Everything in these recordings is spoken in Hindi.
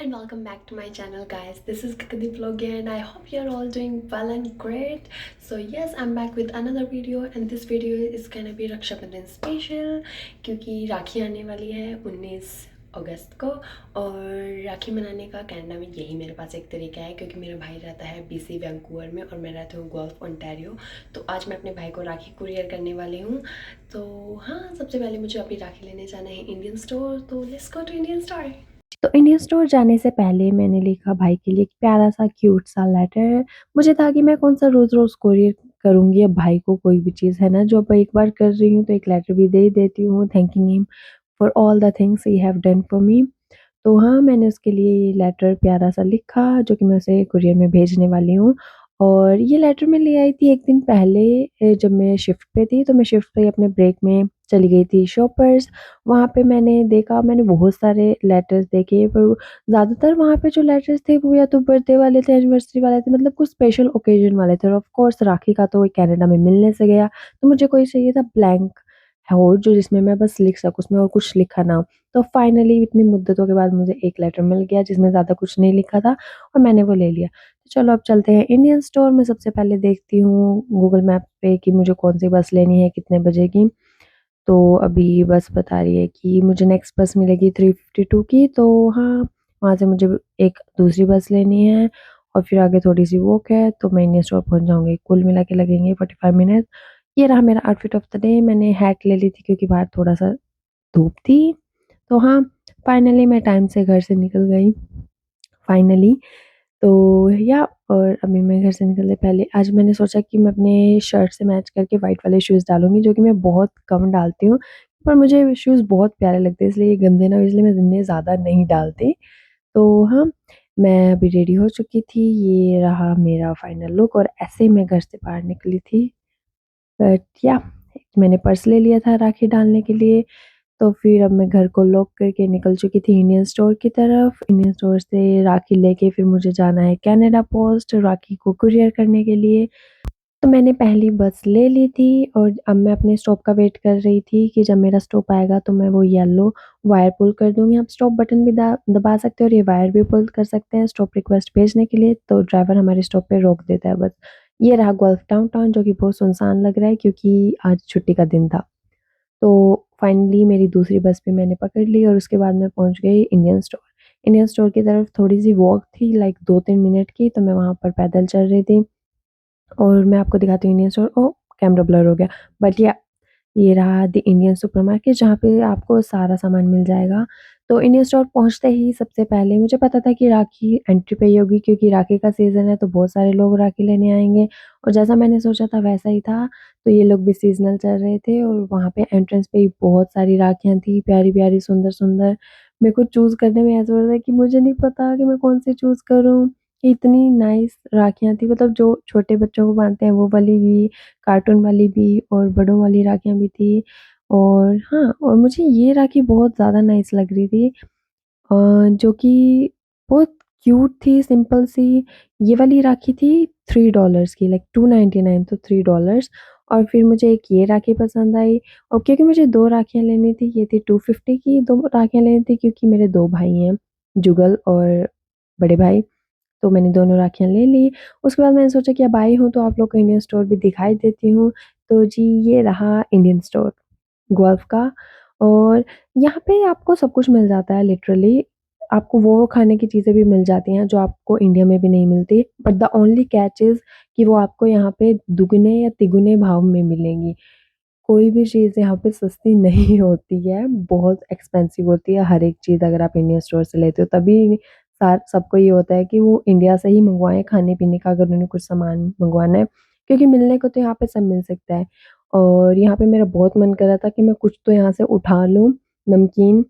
and welcome back to my channel, guys. This is Kakadi Vlog and I hope you're all doing well and great. So yes, I'm back with another video and this video is gonna be Raksha Bandhan special क्योंकि राखी आने वाली है 19 अगस्त को। और राखी मनाने का कनाडा में यही मेरे पास एक तरीका है क्योंकि मेरा भाई रहता है बीसी वैंकूवर में और मैं रहती हूँ गुएल्फ ओंटारियो। तो आज मैं अपने भाई को राखी कुरियर करने वाली हूँ। तो हाँ, सबसे पहले मुझे अभी राखी लेने जाना है इंडियन स्टोर। तो let's go to Indian store. तो इंडियन स्टोर जाने से पहले मैंने लिखा भाई के लिए एक प्यारा सा क्यूट सा लेटर। मुझे था कि मैं कौन सा रोज़-रोज़ कोरियर करूँगी, अब भाई को कोई भी चीज़ है ना जो अब एक बार कर रही हूँ तो एक लेटर भी दे ही देती हूँ, thanking him for all the things he have done for me. तो हाँ, मैंने उसके लिए ये लेटर प्यारा सा लिखा जो कि मैं उसे कुरियर में भेजने वाली हूँ। और ये लेटर मैं ले आई थी 1 दिन पहले, जब मैं शिफ्ट पे थी, तो मैं शिफ्ट पे अपने ब्रेक में चली गई थी शॉपर्स। वहाँ पे मैंने बहुत सारे लेटर्स देखे, पर ज़्यादातर वहाँ पे जो लेटर्स थे वो या तो बर्थडे वाले थे, एनिवर्सरी वाले थे, मतलब कुछ स्पेशल ओकेज़न वाले थे। और ऑफ कोर्स राखी का तो कनाडा में मिलने से गया, तो मुझे कोई चाहिए था ब्लैंक हो जो जिसमें मैं बस लिख सकूँ, उसमें और कुछ लिखा ना हो। तो फाइनली इतनी मुद्दतों के बाद मुझे एक लेटर मिल गया जिसमें ज़्यादा कुछ नहीं लिखा था और मैंने वो ले लिया। तो चलो अब चलते हैं इंडियन स्टोर में। सबसे पहले देखती हूँ गूगल मैप पे कि मुझे कौन-सी बस लेनी है, कितने बजे की। तो अभी बस बता रही है कि मुझे नेक्स्ट बस मिलेगी 3:52 की, तो हाँ, वहाँ से मुझे एक दूसरी बस लेनी है और फिर आगे थोड़ी-सी वॉक है, तो मैं इंडियन स्टोर पहुँच जाऊँगी। कुल मिला के लगेंगे 45 मिनट। ये रहा मेरा आउटफिट ऑफ द डे। मैंने हैट ले ली थी क्योंकि बाहर थोड़ा-सा धूप थी। तो हाँ, फाइनली मैं टाइम से घर से निकल गई, फाइनली। तो या और अभी मैं घर से निकलने पहले आज मैंने सोचा कि मैं अपने शर्ट से मैच करके वाइट वाले शूज़ डालूँगी, जो कि मैं बहुत कम डालती हूँ, पर मुझे शूज़ बहुत प्यारे लगते हैं, इसलिए ये गंदे ना हो, इसलिए मैं इतने ज़्यादा नहीं डालती। तो हाँ, मैं अभी रेडी हो चुकी थी, ये रहा मेरा फाइनल लुक और ऐसे ही मैं घर से बाहर निकली थी। बट या मैंने पर्स ले लिया था राखी डालने के लिए। तो फिर अब मैं घर को लॉक करके निकल चुकी थी इंडियन स्टोर की तरफ। इंडियन स्टोर से राखी लेके फिर मुझे जाना है कनाडा पोस्ट राखी को कुरियर करने के लिए। तो मैंने पहली बस ले ली थी और अब मैं अपने स्टॉप का वेट कर रही थी कि जब मेरा स्टॉप आएगा तो मैं वो येलो वायर पुल कर दूँगी। आप स्टॉप बटन भी दबा सकते हो और ये वायर भी पुल कर सकते हैं स्टॉप रिक्वेस्ट भेजने के लिए, तो ड्राइवर हमारे स्टॉप पे रोक देता है बस। ये रहा गुएल्फ डाउनटाउन, जो कि बहुत सुनसान लग रहा है क्योंकि आज छुट्टी का दिन था। तो फाइनली मेरी दूसरी बस भी मैंने पकड़ ली और उसके बाद मैं पहुँच गई इंडियन स्टोर। इंडियन स्टोर की तरफ थोड़ी-सी वॉक थी, लाइक 2-3 मिनट की, तो मैं वहाँ पर पैदल चल रही थी। और मैं आपको दिखाती हूँ इंडियन स्टोर। ओह! कैमरा ब्लर हो गया। बट या ये रहा द इंडियन सुपरमार्केट, जहाँ पे आपको सारा सामान मिल जाएगा। तो इंडियन स्टोर पहुँचते ही सबसे पहले मुझे पता था कि राखी एंट्री पे ही होगी क्योंकि राखी का सीज़न है, तो बहुत सारे लोग राखी लेने आएँगे और जैसा मैंने सोचा था वैसा ही था। तो ये लोग भी सीज़नल चल रहे थे और वहाँ पे एंट्रेंस पे ही बहुत सारी राखियाँ थी, प्यारी-प्यारी, सुंदर-सुंदर। मेरे को चूज़ करने में ऐसा हो रहा था कि मुझे नहीं पता कि मैं कौन-सी चूज़ करूँ। इतनी नाइस राखियाँ थी, मतलब जो छोटे बच्चों को बाँधते हैं वो वाली भी, कार्टून वाली भी और बड़ों वाली राखियाँ भी थी। और हाँ, और मुझे ये राखी बहुत ज़्यादा नाइस लग रही थी, जो कि बहुत क्यूट थी, सिंपल सी। ये वाली राखी थी $3 की, लाइक 299, तो $3। और फिर मुझे एक ये राखी पसंद आई और क्योंकि मुझे 2 राखियाँ लेनी थी, ये थी 250 की, 2 राखियाँ लेनी थी क्योंकि मेरे 2 भाई हैं, जुगल और बड़े भाई। तो मैंने दोनों राखियाँ ले ली। उसके बाद मैंने सोचा कि अब आई हूँ तो आप लोग को इंडियन स्टोर भी दिखाई देती हूँ। तो जी, ये रहा इंडियन स्टोर गुएल्फ का। और यहाँ पे आपको सब कुछ मिल जाता है लिटरली। आपको वो खाने की चीज़ें भी मिल जाती हैं जो आपको इंडिया में भी नहीं मिलती। But the only catch is कि वो आपको यहाँ पे दुगने या तिगुने भाव में मिलेंगी। कोई भी चीज़ यहाँ पे सस्ती नहीं होती है, बहुत एक्सपेंसिव होती है हर एक चीज़ अगर आप इंडियन स्टोर से लेते हो। तभी सबको ये होता है कि वो इंडिया से ही मँगवाएँ खाने-पीने का, अगर उन्हें कुछ सामान मँगवाना है, क्योंकि मिलने को तो यहाँ पे सब मिल सकता है। और यहाँ पे मेरा बहुत मन कर रहा था कि मैं कुछ तो यहाँ से उठा लूँ, नमकीन।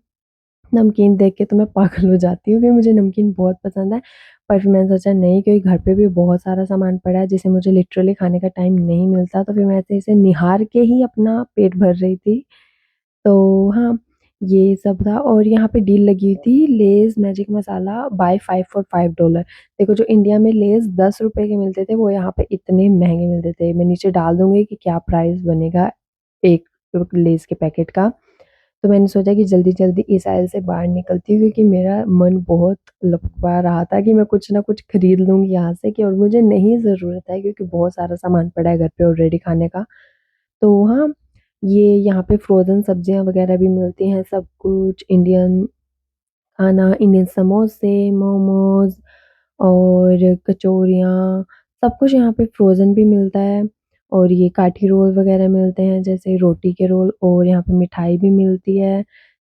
नमकीन देख के तो मैं पागल हो जाती हूँ क्योंकि मुझे नमकीन बहुत पसंद है। पर फिर मैंने सोचा नहीं, क्योंकि घर पे भी बहुत सारा सामान पड़ा है जिसे मुझे लिटरली खाने का टाइम नहीं मिलता, तो फिर मैं ऐसे इसे निहार के ही अपना पेट भर रही थी। तो हाँ, ये सब था और यहाँ पे डील लगी हुई थी लेज़ मैजिक मसाला बाय 5 फॉर $5। देखो, जो इंडिया में लेज़ ₹10 के मिलते थे वो यहाँ पे इतने महँगे मिलते थे। मैं नीचे डाल दूँगी कि क्या प्राइस बनेगा एक लेज़ के पैकेट का। तो मैंने सोचा कि जल्दी-जल्दी इस आयल से बाहर निकलती हूँ क्योंकि मेरा मन बहुत लपका रहा था कि मैं कुछ ना कुछ खरीद लूँगी यहाँ से कि और मुझे नहीं ज़रूरत है क्योंकि बहुत सारा सामान पड़ा है घर पे ऑलरेडी खाने का। तो हाँ, ये यहाँ पे फ्रोज़न सब्जियाँ वग़ैरह भी मिलती हैं, सब कुछ इंडियन खाना, इंडियन समोसे, मोमोज़ और कचौरियाँ, सब कुछ यहाँ पे फ्रोज़न भी मिलता है और ये काठी रोल वग़ैरह मिलते हैं, जैसे रोटी के रोल और यहाँ पे मिठाई भी मिलती है,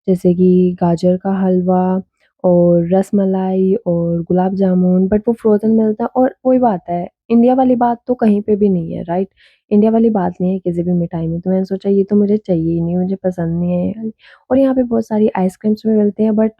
जैसे कि गाजर का हलवा और रसमलाई और गुलाब जामुन, बट वो फ्रोज़न मिलता है और वही बात है, इंडिया वाली बात तो कहीं पे भी नहीं है, राइट? इंडिया वाली बात नहीं है किसी भी मिठाई में, तो मैंने सोचा ये तो मुझे चाहिए ही नहीं, मुझे पसंद नहीं है और यहाँ पे बहुत सारी आइसक्रीम्स भी मिलती हैं बट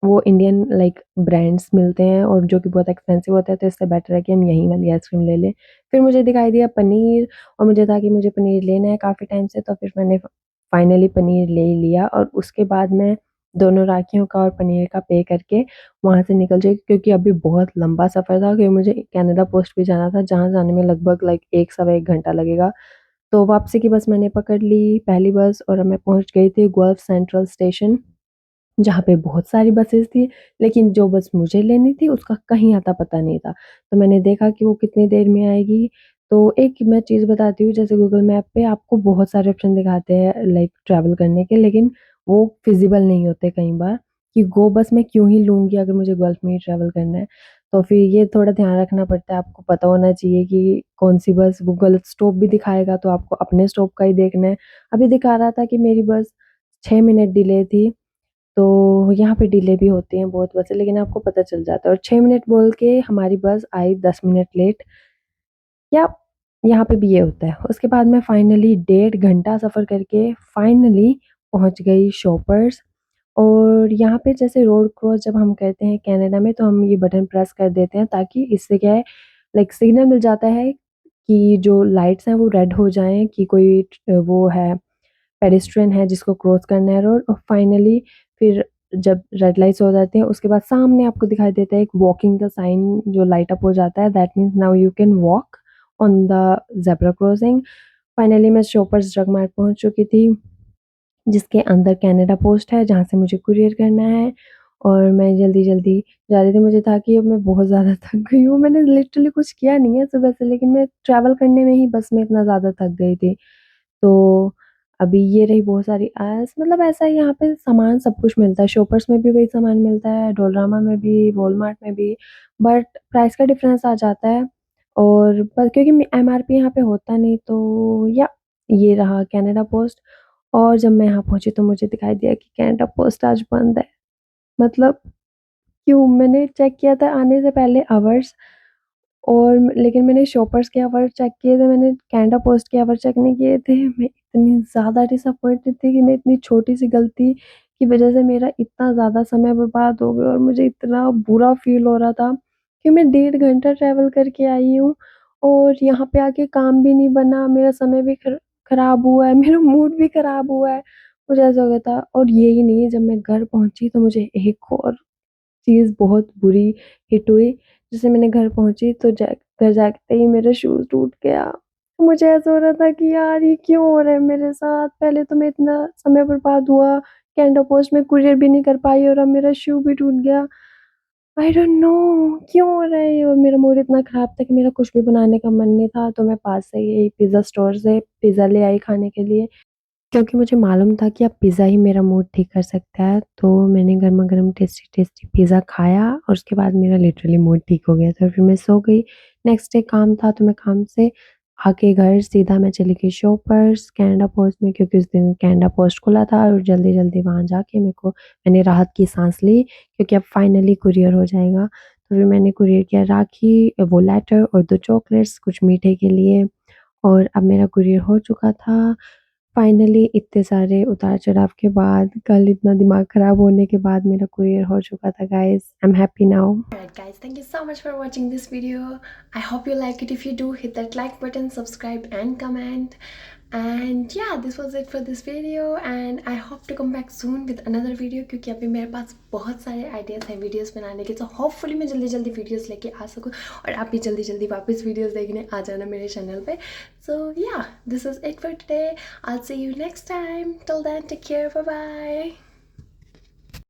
वो इंडियन लाइक ब्रांड्स मिलते हैं और जो कि बहुत एक्सपेंसिव होता है, तो इससे बेटर है कि हम यहीं वाली आइसक्रीम ले लें। फिर मुझे दिखाई दिया पनीर और मुझे था कि मुझे पनीर लेना है काफ़ी टाइम से, तो फिर मैंने फाइनली पनीर ले ही लिया और उसके बाद मैं दोनों राखियों का और पनीर का पे करके वहाँ से निकल गई क्योंकि अभी बहुत लंबा सफ़र था क्योंकि मुझे कनाडा पोस्ट भी जाना था, जहाँ जाने में लगभग लाइक 1 सवा 1 घंटा लगेगा। तो वापसी की बस मैंने पकड़ ली, पहली बस और अब मैं पहुँच गई थी गुएल्फ सेंट्रल स्टेशन। जहाँ पे बहुत सारी बसेस थी, लेकिन जो बस मुझे लेनी थी उसका कहीं अता-पता नहीं था। तो मैंने देखा कि वो कितनी देर में आएगी, तो एक मैं चीज़ बताती हूँ जैसे गूगल मैप पे आपको बहुत सारे ऑप्शन दिखाते हैं लाइक ट्रैवल करने के, लेकिन वो फिज़िबल नहीं होते कई बार कि गो बस मैं क्यों ही लूँगी अगर मुझे गल्फ में ही ट्रैवल करना है। तो फिर ये थोड़ा ध्यान रखना पड़ता है, आपको पता होना चाहिए कि कौन-सी बस वो गलत स्टॉप भी दिखाएगा तो आपको अपने स्टॉप का ही देखना है। अभी दिखा रहा था कि मेरी बस 6 मिनट डिले थी तो यहाँ पे डिले भी होती हैं बहुत बसें लेकिन आपको पता चल जाता है और 6 मिनट बोल के हमारी बस आई 10 मिनट लेट या यहाँ पे भी ये होता है। उसके बाद मैं फाइनली 1.5 घंटा सफ़र करके फाइनली पहुँच गई शॉपर्स और यहाँ पे जैसे रोड क्रॉस जब हम करते हैं कनाडा में तो हम ये बटन प्रेस कर देते हैं ताकि इससे क्या है लाइक सिग्नल मिल जाता है कि जो लाइट्स हैं वो रेड हो जाएँ कि कोई वो है पेडेस्ट्रियन है जिसको क्रॉस करना है रोड और फाइनली फिर जब रेड लाइट्स हो जाते हैं उसके बाद सामने आपको दिखाई देता है एक वॉकिंग का साइन जो लाइट अप हो जाता है that means now you can walk on the zebra crossing. Finally मैं शॉपर्स ड्रग मार्ट पहुँच चुकी थी जिसके अंदर कनाडा पोस्ट है जहाँ से मुझे कुरियर करना है और मैं जल्दी-जल्दी जा रही थी। मुझे था कि अब मैं बहुत ज़्यादा थक गई हूँ। मैंने लिटरली कुछ किया नहीं है सुबह से लेकिन मैं ट्रैवल करने में ही बस में इतना ज़्यादा थक गई थी। तो अभी ये रही बहुत सारी एड्स मतलब ऐसा है यहाँ पे सामान सब कुछ मिलता है, शॉपर्स में भी वही सामान मिलता है, डोलरामा में भी, वॉलमार्ट में भी, बट प्राइस का डिफरेंस आ जाता है और पर क्योंकि एमआरपी यहाँ पे होता नहीं तो या ये रहा कनाडा पोस्ट और जब मैं यहाँ पहुँची तो मुझे दिखाई दिया कि कनाडा पोस्ट आज बंद है। मतलब क्यों? मैंने चेक किया था आने से पहले आवर्स और लेकिन मैंने शॉपर्स के अवर चेक किए थे, मैंने कैनेडा पोस्ट के अवर चेक नहीं किए थे। मैं इतनी ज़्यादा डिसअपॉइंटेड थी कि मैं इतनी छोटी-सी गलती की वज़ह से मेरा इतना ज़्यादा समय बर्बाद हो गया और मुझे इतना बुरा फ़ील हो रहा था कि मैं 1.5 घंटा ट्रैवल करके आई हूँ और यहाँ पे आके काम भी नहीं बना, मेरा समय भी खराब हुआ है, मेरा मूड भी खराब हुआ है। मुझे ऐसा हो गया था और यही नहीं, जब मैं घर पहुँची तो मुझे एक और चीज़ बहुत बुरी हिट हुई। जैसे मैंने घर पहुँची तो घर जाते ही मेरा शूज़ टूट गया। मुझे ऐसा हो रहा था कि यार ये क्यों हो रहा है मेरे साथ? पहले तो मैं इतना समय बर्बाद हुआ, कैनेडा पोस्ट में कुरियर भी नहीं कर पाई और अब मेरा शू भी टूट गया। आई डोंट नो क्यों हो रहा है ये और मेरा मूड इतना ख़राब था कि मेरा कुछ भी बनाने का मन नहीं था, तो मैं पास से ही पिज़्ज़ा स्टोर से पिज़्ज़ा ले आई खाने के लिए। क्योंकि मुझे मालूम था कि अब पिज़्ज़ा ही मेरा मूड ठीक कर सकता है, तो मैंने गरमा-गरम टेस्टी-टेस्टी पिज़्ज़ा खाया और उसके बाद मेरा लिटरली मूड ठीक हो गया था। फिर मैं सो गई। नेक्स्ट डे काम था तो मैं काम से आके घर सीधा मैं चली गई शॉपर्स कनाडा पोस्ट में क्योंकि उस दिन कनाडा पोस्ट खुला था और जल्दी-जल्दी वहाँ जाके मैंने राहत की साँस ली क्योंकि अब फाइनली कुरियर हो जाएगा। तो फिर मैंने कुरियर किया राखी, वो लेटर और 2 चॉकलेट्स कुछ मीठे के लिए और अब मेरा कुरियर हो चुका था। फाइनली इतने सारे उतार-चढ़ाव के बाद, कल इतना दिमाग खराब होने के बाद मेरा कुरियर हो चुका था guys. I am happy now. Alright guys, thank you so much for watching this video. I hope you like it. If you do, hit that like button, subscribe and comment. And yeah this was it for this video and I hope to come back soon with another video, क्योंकि अभी मेरे पास बहुत सारे आइडियाज़ हैं वीडियोस बनाने के, तो होपफुली मैं जल्दी जल्दी वीडियोस लेके आ सकूँ और आप भी जल्दी जल्दी वापस वीडियोस देखने आ जाना मेरे चैनल पे. So yeah this is it for today. I will see you next time. Till then take care. Bye bye.